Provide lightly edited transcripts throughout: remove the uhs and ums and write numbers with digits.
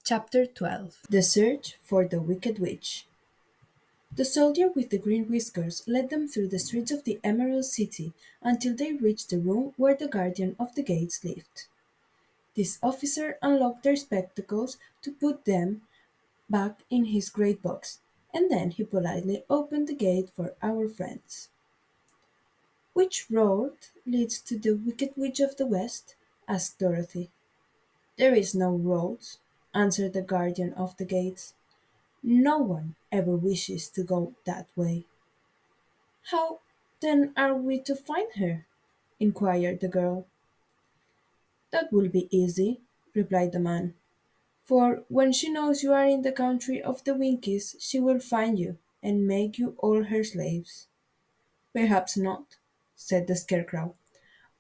Chapter 12. The Search for the Wicked Witch. The soldier with the green whiskers led them through the streets of the Emerald City until they reached the room where the guardian of the gates lived. This officer unlocked their spectacles to put them back in his great box, and then he politely opened the gate for our friends. "Which road leads to the Wicked Witch of the West?" asked Dorothy. "There is no road," answered the guardian of the gates. "No one ever wishes to go that way." "How, then, are we to find her?" inquired the girl. "That will be easy," replied the man, "for when she knows you are in the country of the Winkies, she will find you and make you all her slaves." "Perhaps not," said the Scarecrow,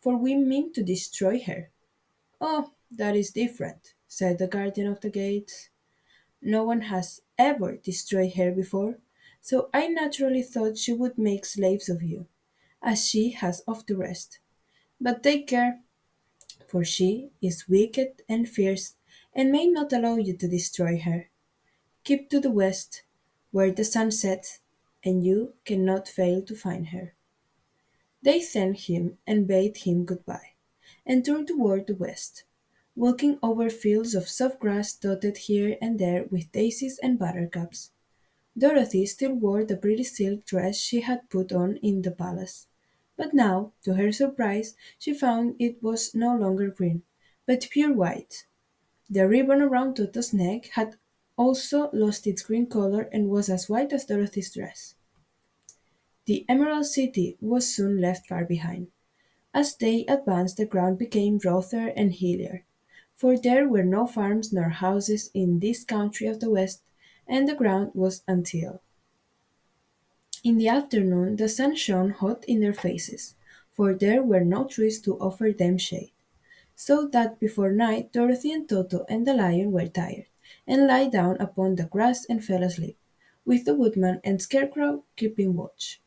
"for we mean to destroy her." "Oh, that is different," said the guardian of the gates. "No one has ever destroyed her before, so I naturally thought she would make slaves of you, as she has of the rest. But take care, for she is wicked and fierce, and may not allow you to destroy her. Keep to the west, where the sun sets, and you cannot fail to find her." They thanked him and bade him good-bye, and turned toward the west, walking over fields of soft grass dotted here and there with daisies and buttercups. Dorothy still wore the pretty silk dress she had put on in the palace, but now, to her surprise, she found it was no longer green, but pure white. The ribbon around Toto's neck had also lost its green color and was as white as Dorothy's dress. The Emerald City was soon left far behind. As they advanced, the ground became rougher and hillier, for there were no farms nor houses in this country of the West, and the ground was untilled. In the afternoon the sun shone hot in their faces, for there were no trees to offer them shade, so that before night Dorothy and Toto and the lion were tired, and lay down upon the grass and fell asleep, with the woodman and Scarecrow keeping watch.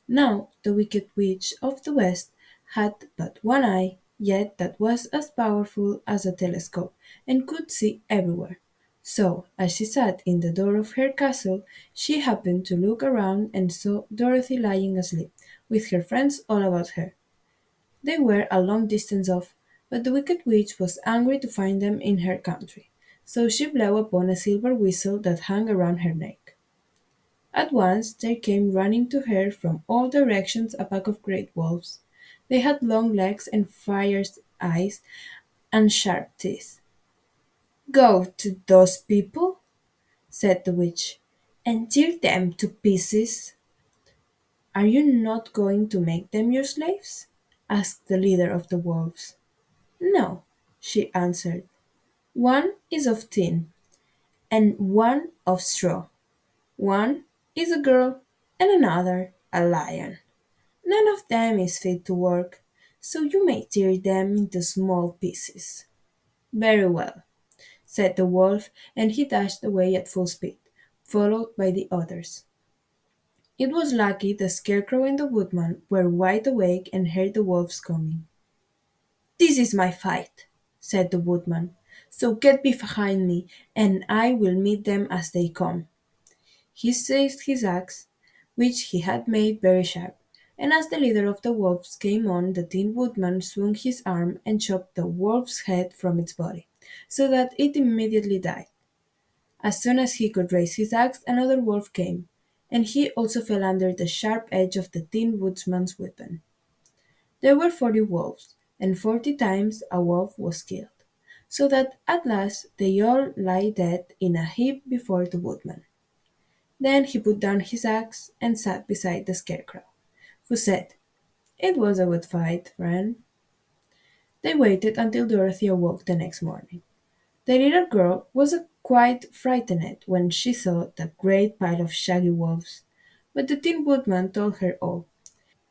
Now the Wicked Witch of the West had but one eye, yet that was as powerful as a telescope, and could see everywhere. So, as she sat in the door of her castle, she happened to look around and saw Dorothy lying asleep, with her friends all about her. They were a long distance off, but the Wicked Witch was angry to find them in her country, so she blew upon a silver whistle that hung around her neck. At once there came running to her from all directions a pack of great wolves. They had long legs and fierce eyes and sharp teeth. "Go to those people," said the witch, "and tear them to pieces." "Are you not going to make them your slaves?" asked the leader of the wolves. "No," she answered. "One is of tin, and one of straw. One is a girl, and another a lion. None of them is fit to work, so you may tear them into small pieces." "Very well," said the wolf, and he dashed away at full speed, followed by the others. It was lucky the Scarecrow and the Woodman were wide awake and heard the wolves coming. "This is my fight," said the Woodman, "so get behind me, and I will meet them as they come." He seized his axe, which he had made very sharp, and as the leader of the wolves came on, the Tin Woodman swung his arm and chopped the wolf's head from its body, so that it immediately died. As soon as he could raise his axe, another wolf came, and he also fell under the sharp edge of the Tin Woodman's weapon. There were 40 wolves, and 40 times a wolf was killed, so that at last they all lay dead in a heap before the Woodman. Then he put down his axe and sat beside the Scarecrow, who said, "It was a good fight, friend." They waited until Dorothy awoke the next morning. The little girl was quite frightened when she saw the great pile of shaggy wolves, but the Tin Woodman told her all.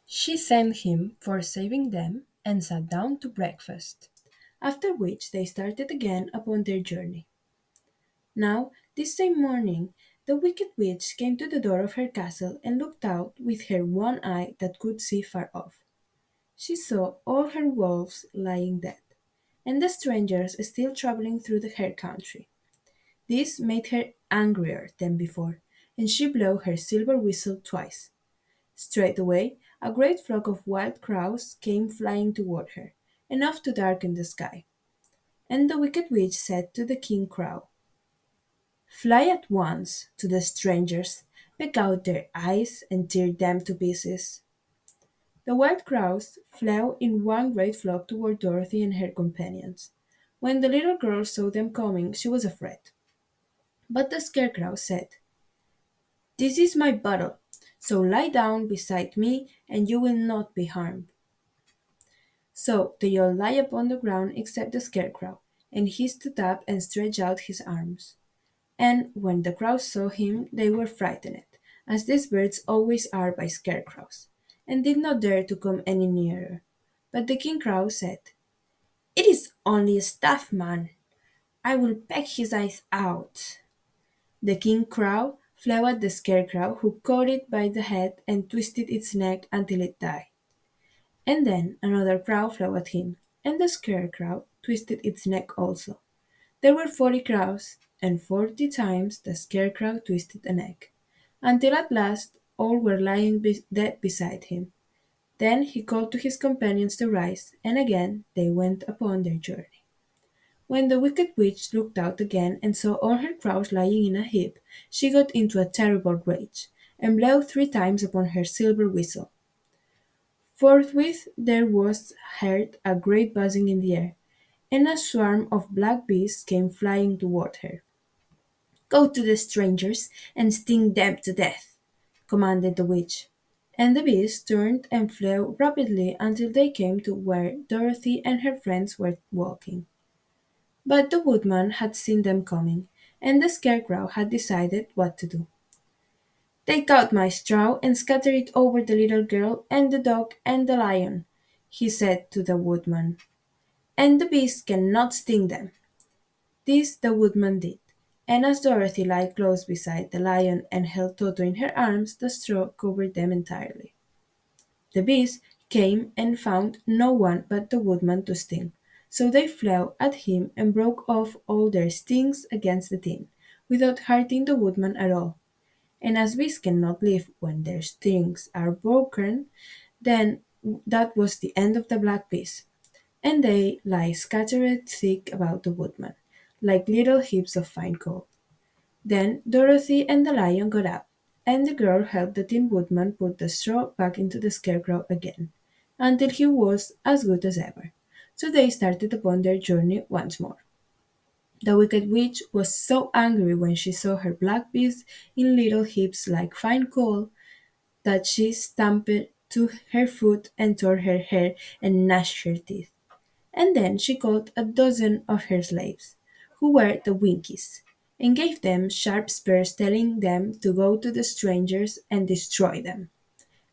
She thanked him for saving them and sat down to breakfast, after which they started again upon their journey. Now, this same morning, the Wicked Witch came to the door of her castle and looked out with her one eye that could see far off. She saw all her wolves lying dead, and the strangers still traveling through the her country. This made her angrier than before, and she blew her silver whistle twice. Straightway, a great flock of wild crows came flying toward her, enough to darken the sky. And the wicked witch said to the king crow, "Fly at once to the strangers, pick out their eyes, and tear them to pieces." The wild crows flew in one great flock toward Dorothy and her companions. When the little girl saw them coming, she was afraid. But the Scarecrow said, "This is my bottle, so lie down beside me and you will not be harmed." So they all lay upon the ground except the Scarecrow, and he stood up and stretched out his arms. And when the crows saw him, they were frightened, as these birds always are by scarecrows, and did not dare to come any nearer. But the king crow said, "It is only a stuffed man. I will peck his eyes out." The king crow flew at the scarecrow, who caught it by the head and twisted its neck until it died. And then another crow flew at him, and the scarecrow twisted its neck also. There were 40 crows, and 40 times the scarecrow twisted a neck, until at last all were lying dead beside him. Then he called to his companions to rise, and again they went upon their journey. When the wicked witch looked out again and saw all her crows lying in a heap, she got into a terrible rage, and blew 3 times upon her silver whistle. Forthwith there was heard a great buzzing in the air, and a swarm of black bees came flying toward her. "Go to the strangers and sting them to death," commanded the witch. And the bees turned and flew rapidly until they came to where Dorothy and her friends were walking. But the woodman had seen them coming, and the scarecrow had decided what to do. "Take out my straw and scatter it over the little girl and the dog and the lion," he said to the woodman, "and the bees cannot sting them." This the woodman did, and as Dorothy lay close beside the lion and held Toto in her arms, the straw covered them entirely. The bees came and found no one but the woodman to sting, so they flew at him and broke off all their stings against the tin, without hurting the woodman at all. And as bees cannot live when their stings are broken, then that was the end of the black bees, and they lie scattered thick about the woodman, like little heaps of fine coal. Then Dorothy and the lion got up, and the girl helped the Tin Woodman put the straw back into the scarecrow again, until he was as good as ever. So they started upon their journey once more. The wicked witch was so angry when she saw her black bees in little heaps like fine coal that she stamped to her foot and tore her hair and gnashed her teeth. And then she called a dozen of her slaves, who were the Winkies, and gave them sharp spurs, telling them to go to the strangers and destroy them.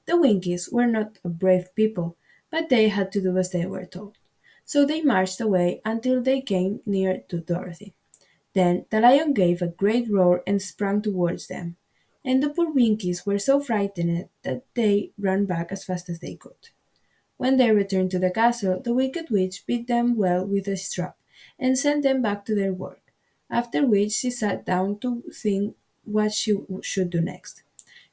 The Winkies were not a brave people, but they had to do as they were told. So they marched away until they came near to Dorothy. Then the lion gave a great roar and sprang towards them, and the poor Winkies were so frightened that they ran back as fast as they could. When they returned to the castle, the wicked witch beat them well with a strap, and sent them back to their work, after which she sat down to think what she should do next.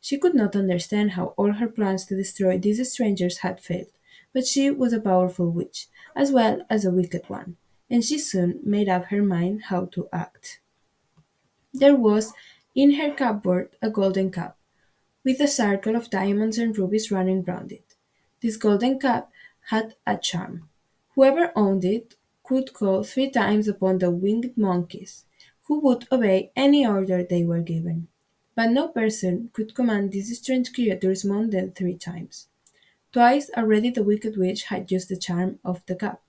She could not understand how all her plans to destroy these strangers had failed, but she was a powerful witch, as well as a wicked one, and she soon made up her mind how to act. There was in her cupboard a golden cup, with a circle of diamonds and rubies running round it. This golden cup had a charm. Whoever owned it could call 3 times upon the winged monkeys, who would obey any order they were given. But no person could command these strange creatures more than 3 times. Twice already the wicked witch had used the charm of the cup.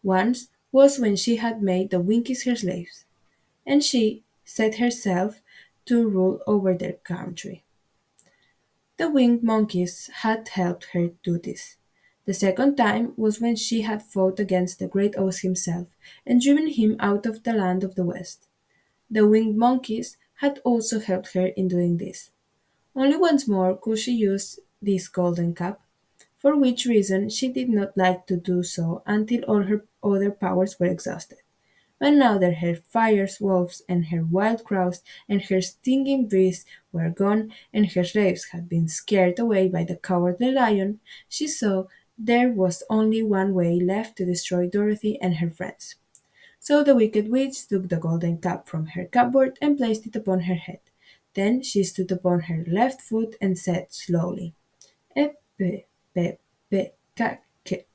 Once was when she had made the Winkies her slaves, and she set herself to rule over their country. The winged monkeys had helped her do this. The second time was when she had fought against the great ox himself and driven him out of the land of the west. The winged monkeys had also helped her in doing this. Only once more could she use this golden cup, for which reason she did not like to do so until all her other powers were exhausted. But now that her fires, wolves, and her wild crows, and her stinging bees were gone, and her slaves had been scared away by the cowardly lion, she saw there was only one way left to destroy Dorothy and her friends. So the wicked witch took the golden cap from her cupboard and placed it upon her head. Then she stood upon her left foot and said slowly, Epe, pe, pe, ka, ke.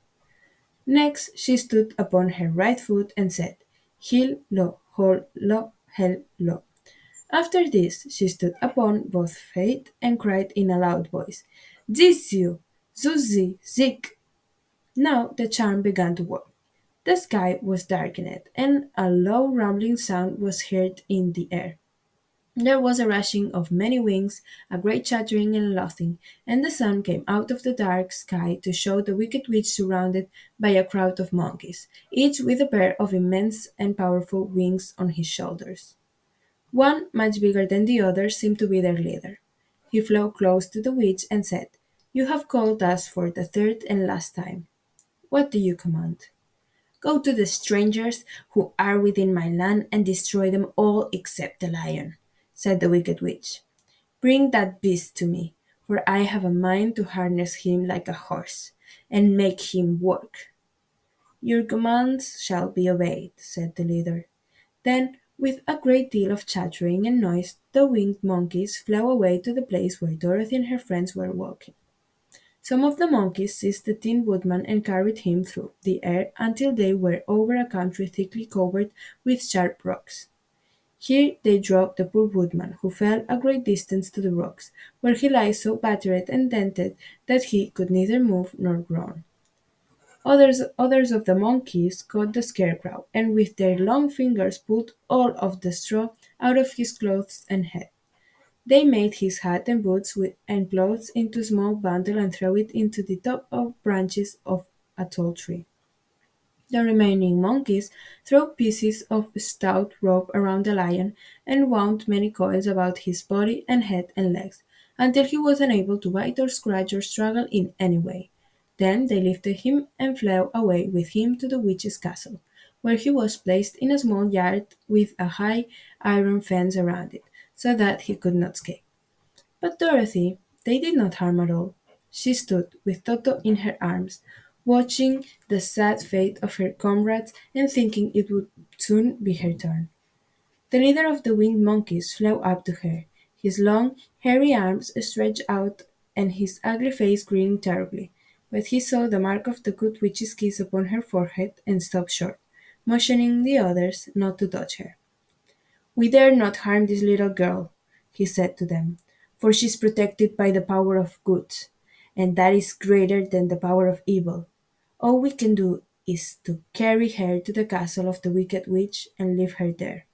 Next she stood upon her right foot and said, Hil, lo, hol, lo, hel, lo. After this she stood upon both feet and cried in a loud voice, Ziziu, Zuzi, Zik. Now the charm began to work. The sky was darkened, and a low rumbling sound was heard in the air. There was a rushing of many wings, a great chattering and laughing, and the sun came out of the dark sky to show the wicked witch surrounded by a crowd of monkeys, each with a pair of immense and powerful wings on his shoulders. One, much bigger than the other, seemed to be their leader. He flew close to the witch and said, You have called us for the third and last time. What do you command? Go to the strangers who are within my land and destroy them all except the lion, said the wicked witch. Bring that beast to me, for I have a mind to harness him like a horse, and make him work. Your commands shall be obeyed, said the leader. Then, with a great deal of chattering and noise, the winged monkeys flew away to the place where Dorothy and her friends were walking. Some of the monkeys seized the Tin Woodman and carried him through the air until they were over a country thickly covered with sharp rocks. Here they dropped the poor woodman, who fell a great distance to the rocks, where he lay so battered and dented that he could neither move nor groan. Others of the monkeys caught the Scarecrow, and with their long fingers pulled all of the straw out of his clothes and head. They made his hat and boots and clothes into a small bundle and threw it into the top of branches of a tall tree. The remaining monkeys threw pieces of stout rope around the lion and wound many coils about his body and head and legs, until he was unable to bite or scratch or struggle in any way. Then they lifted him and flew away with him to the witch's castle, where he was placed in a small yard with a high iron fence around it, so that he could not escape. But Dorothy they did not harm at all. She stood with Toto in her arms, watching the sad fate of her comrades and thinking it would soon be her turn. The leader of the winged monkeys flew up to her, his long, hairy arms stretched out and his ugly face grinning terribly. But he saw the mark of the good witch's kiss upon her forehead and stopped short, motioning the others not to touch her. We dare not harm this little girl, he said to them, for she is protected by the power of good, and that is greater than the power of evil. All we can do is to carry her to the castle of the wicked witch and leave her there.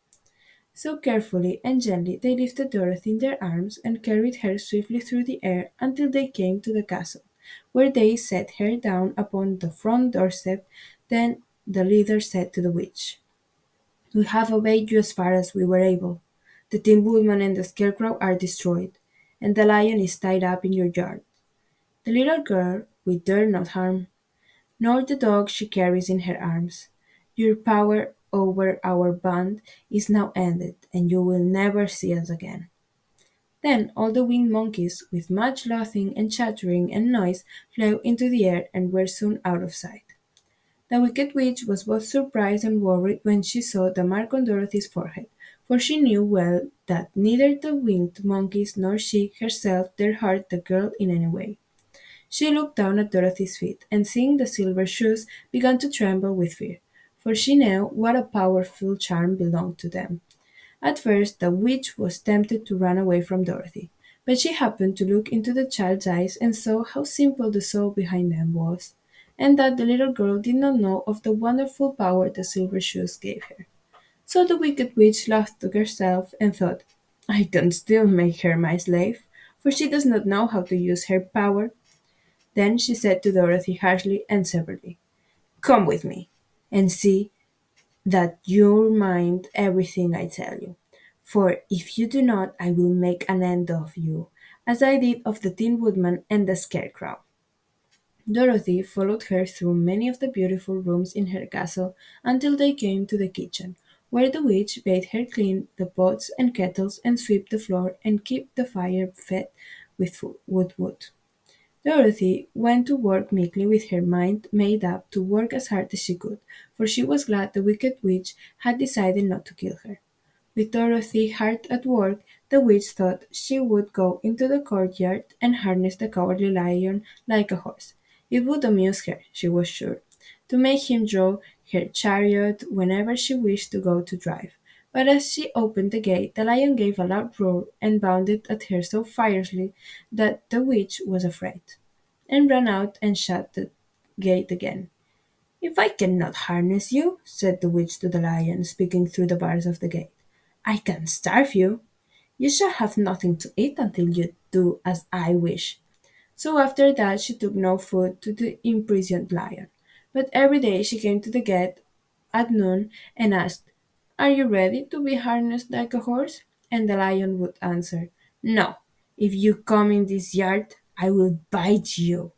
So carefully and gently they lifted Dorothy in their arms and carried her swiftly through the air until they came to the castle, where they set her down upon the front doorstep. Then the leader said to the witch, We have obeyed you as far as we were able. The Tin Woodman and the Scarecrow are destroyed, and the lion is tied up in your yard. The little girl we dare not harm, nor the dog she carries in her arms. Your power over our band is now ended, and you will never see us again. Then all the winged monkeys, with much laughing and chattering and noise, flew into the air and were soon out of sight. The wicked witch was both surprised and worried when she saw the mark on Dorothy's forehead, for she knew well that neither the winged monkeys nor she herself dared hurt the girl in any way. She looked down at Dorothy's feet, and seeing the silver shoes, began to tremble with fear, for she knew what a powerful charm belonged to them. At first the witch was tempted to run away from Dorothy, but she happened to look into the child's eyes and saw how simple the soul behind them was, and that the little girl did not know of the wonderful power the silver shoes gave her. So the wicked witch laughed to herself and thought, I can still make her my slave, for she does not know how to use her power. Then she said to Dorothy harshly and severely, Come with me, and see that you mind everything I tell you. For if you do not, I will make an end of you, as I did of the Tin Woodman and the Scarecrow. Dorothy followed her through many of the beautiful rooms in her castle until they came to the kitchen, where the witch bade her clean the pots and kettles and sweep the floor and keep the fire fed with wood. Dorothy went to work meekly with her mind made up to work as hard as she could, for she was glad the wicked witch had decided not to kill her. With Dorothy hard at work, the witch thought she would go into the courtyard and harness the cowardly lion like a horse. It would amuse her, she was sure, to make him draw her chariot whenever she wished to go to drive. But as she opened the gate, the lion gave a loud roar and bounded at her so fiercely that the witch was afraid, and ran out and shut the gate again. "If I cannot harness you," said the witch to the lion, speaking through the bars of the gate, "I can starve you. You shall have nothing to eat until you do as I wish." So after that she took no food to the imprisoned lion. But every day she came to the gate at noon and asked, "Are you ready to be harnessed like a horse?" And the lion would answer, "No. If you come in this yard, I will bite you."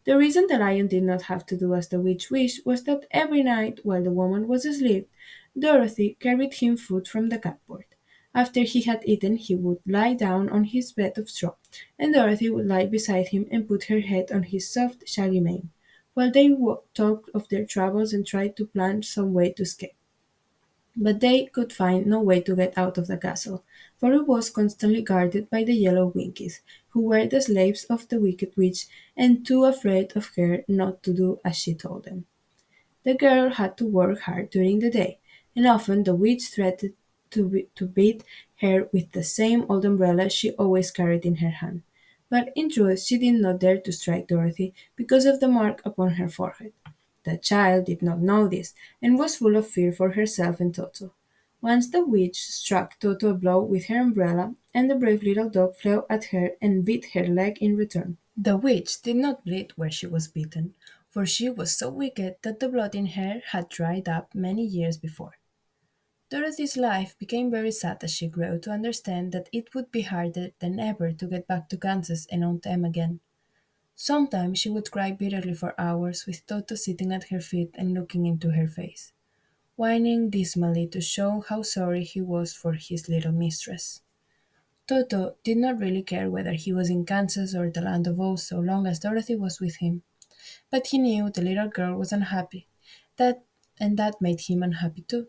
The reason the lion did not have to do as the witch wished was that every night, while the woman was asleep, Dorothy carried him food from the cupboard. After he had eaten, he would lie down on his bed of straw, and Dorothy would lie beside him and put her head on his soft, shaggy mane, while they talked of their troubles and tried to plan some way to escape. But they could find no way to get out of the castle, for it was constantly guarded by the yellow Winkies, who were the slaves of the wicked witch and too afraid of her not to do as she told them. The girl had to work hard during the day, and often the witch threatened to beat her with the same old umbrella she always carried in her hand. But in truth she did not dare to strike Dorothy because of the mark upon her forehead. The child did not know this, and was full of fear for herself and Toto. Once the witch struck Toto a blow with her umbrella, and the brave little dog flew at her and bit her leg in return. The witch did not bleed where she was bitten, for she was so wicked that the blood in her had dried up many years before. Dorothy's life became very sad as she grew to understand that it would be harder than ever to get back to Kansas and Aunt Em again. Sometimes she would cry bitterly for hours with Toto sitting at her feet and looking into her face, whining dismally to show how sorry he was for his little mistress. Toto did not really care whether he was in Kansas or the Land of Oz so long as Dorothy was with him, but he knew the little girl was unhappy, that and that made him unhappy too.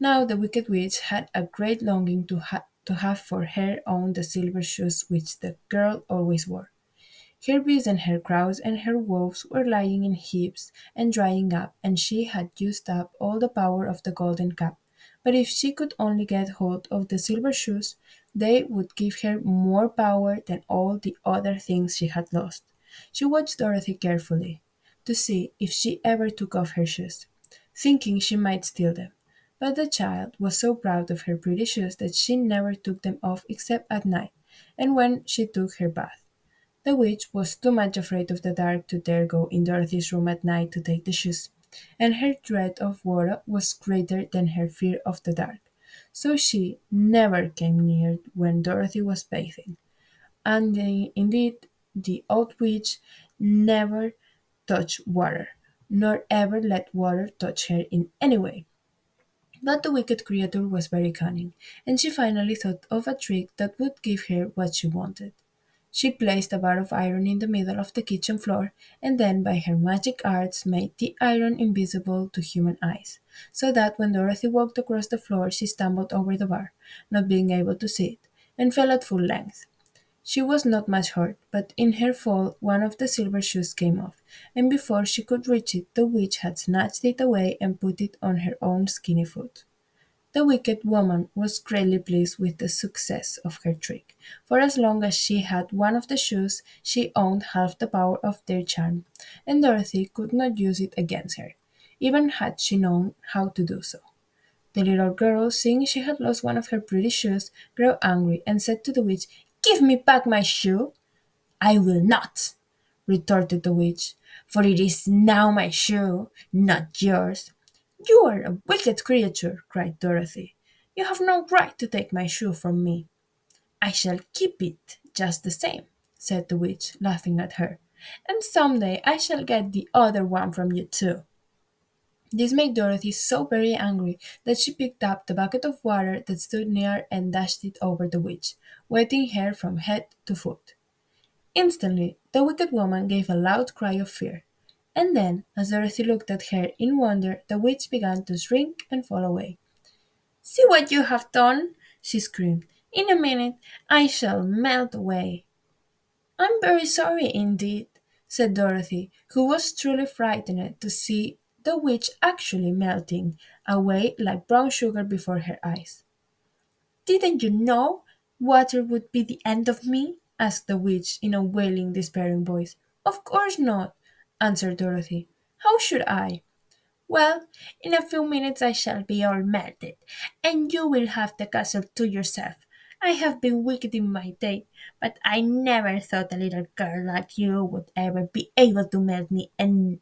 Now the wicked witch had a great longing to have for her own the silver shoes which the girl always wore. Her bees and her crows and her wolves were lying in heaps and drying up, and she had used up all the power of the golden cap. But if she could only get hold of the silver shoes, they would give her more power than all the other things she had lost. She watched Dorothy carefully to see if she ever took off her shoes, thinking she might steal them. But the child was so proud of her pretty shoes that she never took them off except at night and when she took her bath. The witch was too much afraid of the dark to dare go in Dorothy's room at night to take the shoes, and her dread of water was greater than her fear of the dark. So she never came near when Dorothy was bathing. And indeed, the old witch never touched water, nor ever let water touch her in any way. But the wicked creature was very cunning, and she finally thought of a trick that would give her what she wanted. She placed a bar of iron in the middle of the kitchen floor, and then by her magic arts made the iron invisible to human eyes, so that when Dorothy walked across the floor she stumbled over the bar, not being able to see it, and fell at full length. She was not much hurt, but in her fall one of the silver shoes came off, and before she could reach it the witch had snatched it away and put it on her own skinny foot. The wicked woman was greatly pleased with the success of her trick, for as long as she had one of the shoes, she owned half the power of their charm, and Dorothy could not use it against her, even had she known how to do so. The little girl, seeing she had lost one of her pretty shoes, grew angry and said to the witch, "Give me back my shoe!" "I will not," retorted the witch, "for it is now my shoe, not yours." "You are a wicked creature," cried Dorothy. "You have no right to take my shoe from me." "I shall keep it just the same," said the witch, laughing at her. And someday I shall get the other one from you too. This made Dorothy so very angry that she picked up the bucket of water that stood near and dashed it over the witch, wetting her from head to foot. Instantly, the wicked woman gave a loud cry of fear. And then, as Dorothy looked at her in wonder, the witch began to shrink and fall away. See what you have done, she screamed. In a minute I shall melt away. I'm very sorry indeed, said Dorothy, who was truly frightened to see the witch actually melting away like brown sugar before her eyes. Didn't you know water would be the end of me? Asked the witch in a wailing, despairing voice. Of course not, answered Dorothy. How should I? Well, in a few minutes I shall be all melted, and you will have the castle to yourself. I have been wicked in my day, but I never thought a little girl like you would ever be able to melt me and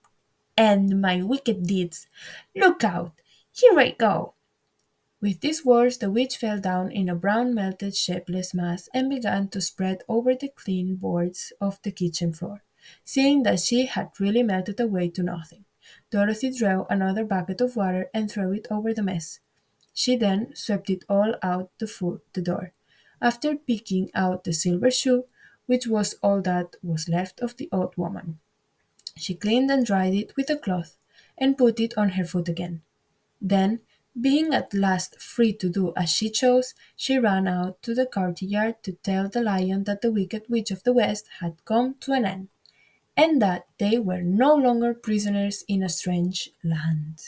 end my wicked deeds. Look out! Here I go! With these words, the witch fell down in a brown, melted, shapeless mass and began to spread over the clean boards of the kitchen floor. Seeing that she had really melted away to nothing, Dorothy drew another bucket of water and threw it over the mess. She then swept it all out the door. After picking out the silver shoe, which was all that was left of the old woman, she cleaned and dried it with a cloth and put it on her foot again. Then, being at last free to do as she chose, she ran out to the courtyard to tell the lion that the wicked witch of the west had come to an end, and that they were no longer prisoners in a strange land.